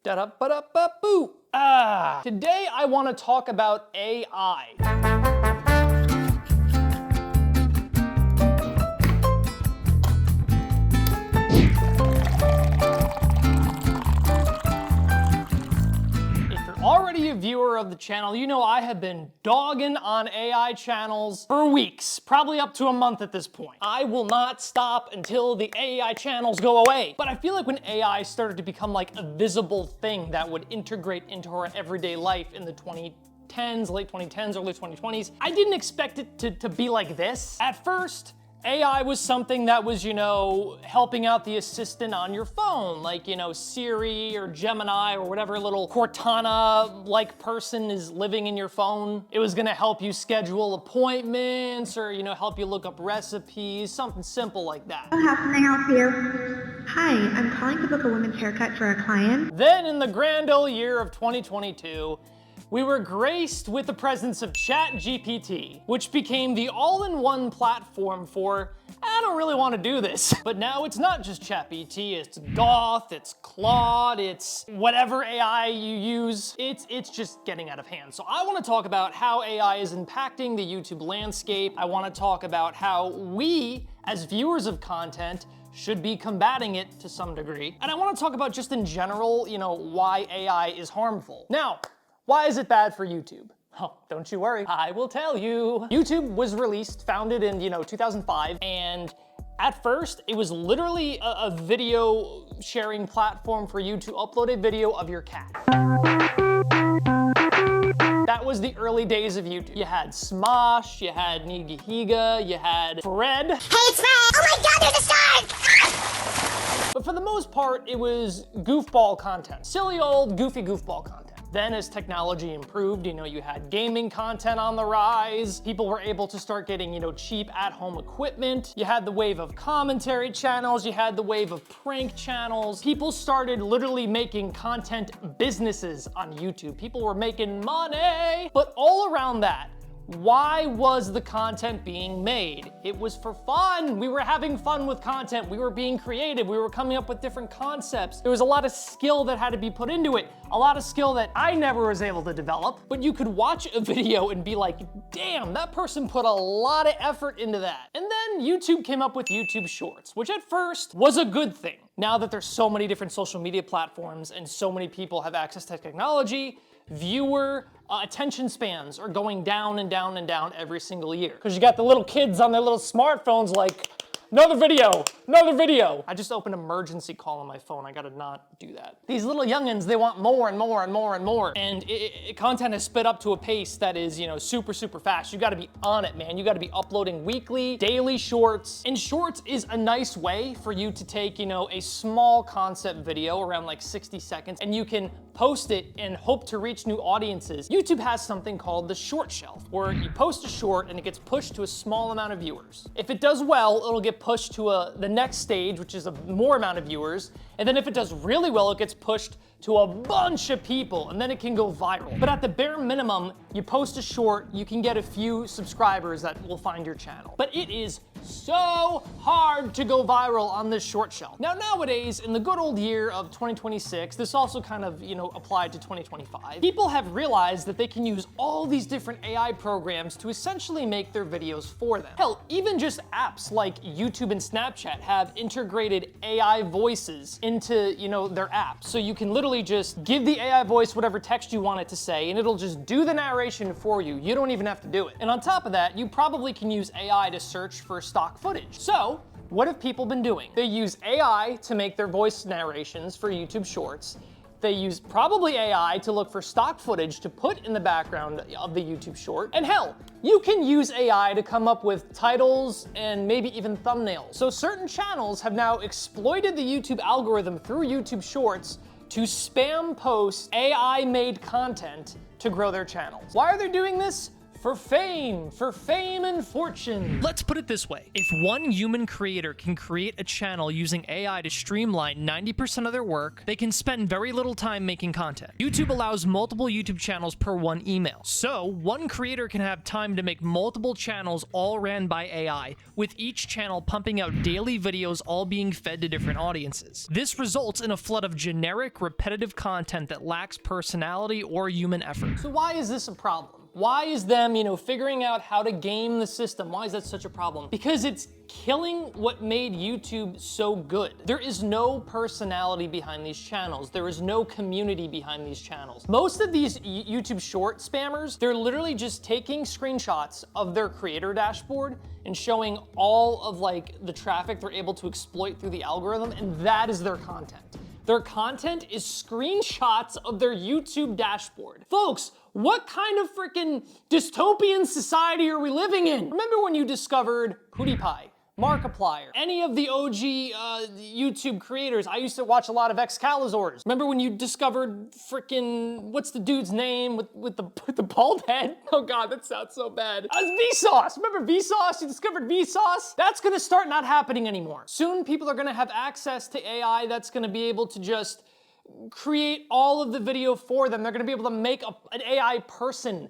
Da-da-ba-da-ba-boo. Today I want to talk about AI. Already a viewer of the channel, you know I have been dogging on AI channels for weeks, probably up to a month at this point. I will not stop until the AI channels go away. But I feel like when AI started to become like a visible thing that would integrate into our everyday life in the 2010s, late 2010s, early 2020s, I didn't expect it to be like this. At first, AI was something that was, helping out the assistant on your phone, like, Siri or Gemini or whatever little Cortana-like person is living in your phone. It was gonna help you schedule appointments or, help you look up recipes, something simple like that. How can I help you? Hi, I'm calling to book a women's haircut for a client. Then in the grand old year of 2022, we were graced with the presence of ChatGPT, which became the all-in-one platform for, I don't really want to do this. But now it's not just ChatGPT, it's Goth, it's Claude, it's whatever AI you use. It's just getting out of hand. So I want to talk about how AI is impacting the YouTube landscape. I want to talk about how we, as viewers of content, should be combating it to some degree. And I want to talk about just in general, why AI is harmful. Now, why is it bad for YouTube? Oh, don't you worry, I will tell you. YouTube was founded in, 2005, and at first, it was literally a video sharing platform for you to upload a video of your cat. That was the early days of YouTube. You had Smosh, you had Nigahiga, you had Fred. Hey, it's Fred! Oh my god, there's a shark! But for the most part, it was goofball content. Silly old, goofy goofball content. Then as technology improved, you had gaming content on the rise. People were able to start getting, cheap at-home equipment. You had the wave of commentary channels. You had the wave of prank channels. People started literally making content businesses on YouTube. People were making money. But all around that, why was the content being made? It was for fun. We were having fun with content. We were being creative. We were coming up with different concepts. There was a lot of skill that had to be put into it. A lot of skill that I never was able to develop, but you could watch a video and be like, damn, that person put a lot of effort into that. And then YouTube came up with YouTube Shorts, which at first was a good thing. Now that there's so many different social media platforms and so many people have access to technology, viewer attention spans are going down and down and down every single year. Because you got the little kids on their little smartphones like, another video, another video. I just opened emergency call on my phone. I gotta not do that. These little youngins, they want more and more and more and more. And content is sped up to a pace that is, super, super fast. You gotta be on it, man. You gotta be uploading weekly, daily shorts. And shorts is a nice way for you to take, a small concept video around like 60 seconds, and you can post it and hope to reach new audiences. YouTube has something called the short shelf, where you post a short and it gets pushed to a small amount of viewers. If it does well, it'll get pushed to the next stage, which is a more amount of viewers. And then if it does really well, it gets pushed to a bunch of people, and then it can go viral. But at the bare minimum, you post a short, you can get a few subscribers that will find your channel. But it is so hard to go viral on this short shelf. Now, nowadays, in the good old year of 2026, this also kind of, applied to 2025, people have realized that they can use all these different AI programs to essentially make their videos for them. Hell, even just apps like YouTube and Snapchat have integrated AI voices into, their apps. So you can literally just give the AI voice whatever text you want it to say, and it'll just do the narration for you. You don't even have to do it. And on top of that, you probably can use AI to search for stock footage. So what have people been doing? They use AI to make their voice narrations for YouTube Shorts. They use probably AI to look for stock footage to put in the background of the YouTube short. And hell, you can use AI to come up with titles and maybe even thumbnails. So certain channels have now exploited the YouTube algorithm through YouTube Shorts to spam post AI-made content to grow their channels. Why are they doing this? for fame and fortune. Let's put it this way. If one human creator can create a channel using AI to streamline 90% of their work, they can spend very little time making content. YouTube allows multiple YouTube channels per one email. So one creator can have time to make multiple channels all ran by AI, with each channel pumping out daily videos all being fed to different audiences. This results in a flood of generic, repetitive content that lacks personality or human effort. So why is this a problem? Why is them, figuring out how to game the system? Why is that such a problem? Because it's killing what made YouTube so good. There is no personality behind these channels. There is no community behind these channels. Most of these YouTube short spammers, they're literally just taking screenshots of their creator dashboard and showing all of the traffic they're able to exploit through the algorithm, and that is their content. Their content is screenshots of their YouTube dashboard. Folks, what kind of freaking dystopian society are we living in? Remember when you discovered PewDiePie, Markiplier, any of the OG YouTube creators? I used to watch a lot of Excalizors. Remember when you discovered freaking, what's the dude's name with the bald head? Oh God, that sounds so bad. Vsauce. Remember Vsauce? You discovered Vsauce? That's gonna start not happening anymore. Soon people are gonna have access to AI that's gonna be able to just create all of the video for them. They're gonna be able to make an AI person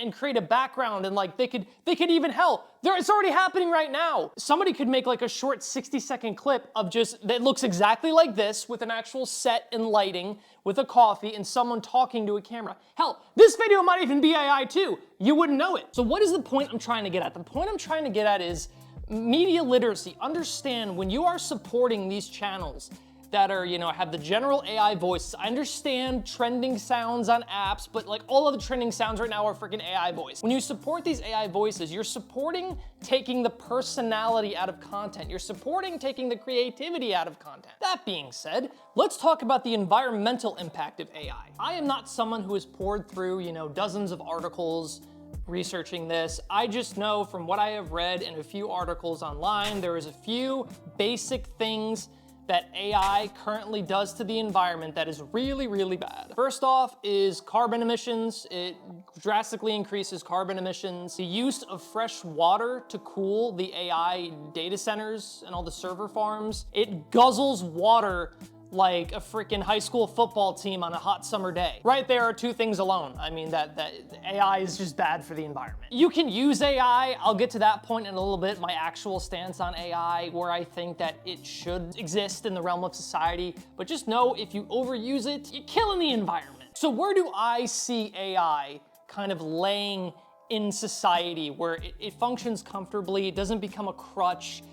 and create a background, and they could even, it's already happening right now. Somebody could make a short 60-second clip of that looks exactly like this, with an actual set and lighting, with a coffee and someone talking to a camera. Hell, this video might even be AI too. You wouldn't know it. So what is the point I'm trying to get at? The point I'm trying to get at is media literacy. Understand, when you are supporting these channels that are, have the general AI voices. I understand trending sounds on apps, but all of the trending sounds right now are freaking AI voice. When you support these AI voices, you're supporting taking the personality out of content. You're supporting taking the creativity out of content. That being said, let's talk about the environmental impact of AI. I am not someone who has poured through, dozens of articles researching this. I just know from what I have read in a few articles online, there is a few basic things that AI currently does to the environment that is really, really bad. First off is carbon emissions. It drastically increases carbon emissions. The use of fresh water to cool the AI data centers and all the server farms. It guzzles water like a freaking high school football team on a hot summer day. Right there are two things alone. I mean, that AI is just bad for the environment. You can use AI, I'll get to that point in a little bit, my actual stance on AI, where I think that it should exist in the realm of society, but just know if you overuse it, you're killing the environment. So where do I see AI kind of laying in society where it functions comfortably, it doesn't become a crutch?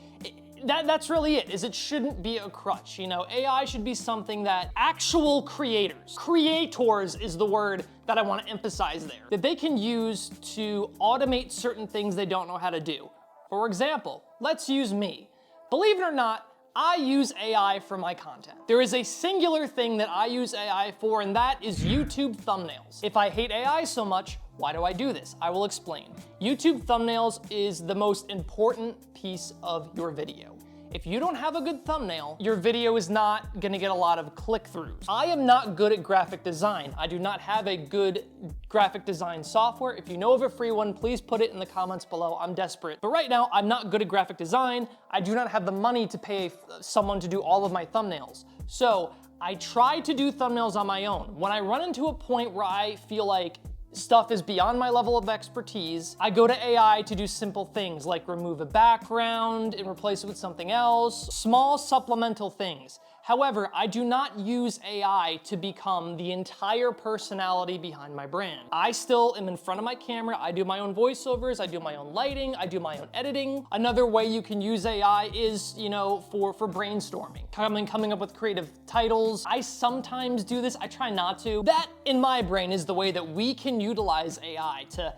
That's really it, is it shouldn't be a crutch. AI should be something that actual creators is the word that I want to emphasize there, that they can use to automate certain things they don't know how to do. For example, let's use me. Believe it or not, I use AI for my content. There is a singular thing that I use AI for, and that is YouTube thumbnails. If I hate AI so much, why do I do this? I will explain. YouTube thumbnails is the most important piece of your video. If you don't have a good thumbnail, your video is not gonna get a lot of click-throughs. I am not good at graphic design. I do not have a good graphic design software. If you know of a free one, please put it in the comments below. I'm desperate. But right now, I'm not good at graphic design. I do not have the money to pay someone to do all of my thumbnails. So I try to do thumbnails on my own. When I run into a point where I feel like stuff is beyond my level of expertise, I go to AI to do simple things like remove a background and replace it with something else, small supplemental things. However, I do not use AI to become the entire personality behind my brand. I still am in front of my camera, I do my own voiceovers, I do my own lighting, I do my own editing. Another way you can use AI is, for brainstorming, coming up with creative titles. I sometimes do this, I try not to. That, in my brain, is the way that we can utilize AI to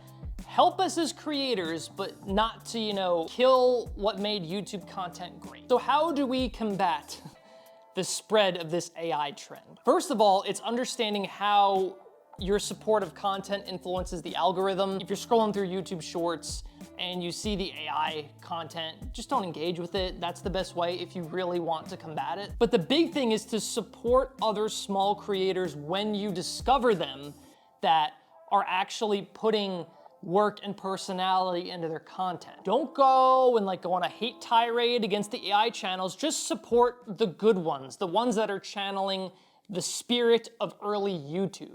help us as creators, but not to, kill what made YouTube content great. So how do we combat the spread of this AI trend? First of all, it's understanding how your support of content influences the algorithm. If you're scrolling through YouTube Shorts and you see the AI content, just don't engage with it. That's the best way if you really want to combat it. But the big thing is to support other small creators when you discover them that are actually putting work and personality into their content. Don't go and go on a hate tirade against the AI channels. Just support the good ones, the ones that are channeling the spirit of early YouTube.